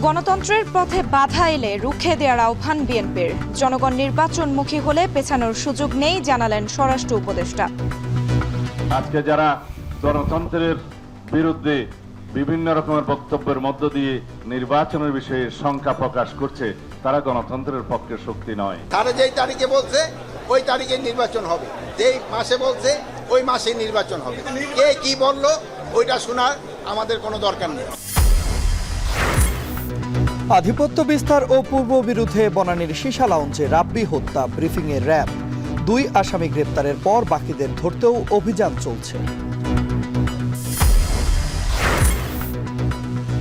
গণতন্ত্রের পথে বাধা এলে রুখে দেওয়ার আহ্বান বিএনপির। জনগণ নির্বাচনমুখী হলে পেছানোর সুযোগ নেই জানালেন স্বরাষ্ট্র উপদেষ্টা। আজকে যারা গণতন্ত্রের বিরুদ্ধে বিভিন্ন রকমের বক্তব্যের মধ্য দিয়ে নির্বাচনের বিষয়ে শঙ্কা প্রকাশ করছে, তারা গণতন্ত্রের পক্ষে শক্তি নয়। তারা যেই তারিখে বলছে ওই তারিখে নির্বাচন হবে, যেই মাসে বলছে ওই মাসে নির্বাচন হবে। কে কি বললো ওইটা শোনার আমাদের কোনো দরকার নেই। আধিপত্য বিস্তার ও পূর্ব বিরুদ্ধে বনানীর সীসা লাউঞ্জে রাব্বি হত্যা ব্রিফিংয়ে র্যাব। 2 আসামি গ্রেপ্তারের পর বাকিদের ধরতেও অভিযান চলছে।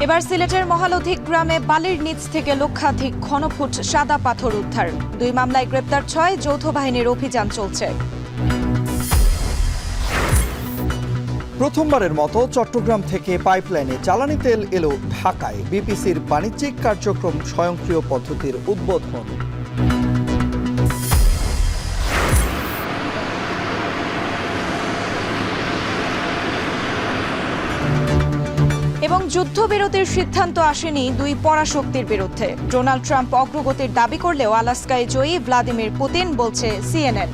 এবার সিলেটের মহালধিক গ্রামে বালির নিচ থেকে লক্ষাধিক ঘনফুট সাদা পাথর উদ্ধার। 2 মামলায় গ্রেপ্তার 6, যৌথ বাহিনীর অভিযান চলছে। প্রথমবারের মতো চট্টগ্রাম থেকে পাইপলাইনে জ্বালানি তেল এলো ঢাকায়। বিপিসির বাণিজ্যিক কার্যক্রম স্বয়ংক্রিয় পদ্ধতির উদ্বোধন। এবং যুদ্ধবিরতির সিদ্ধান্ত আসেনি 2 পরাশক্তির বিরুদ্ধে। ডোনাল্ড ট্রাম্প অগ্রগতির দাবি করলেও আলাস্কায় জয়ী ভ্লাদিমির পুতিন, বলছে সিএনএন।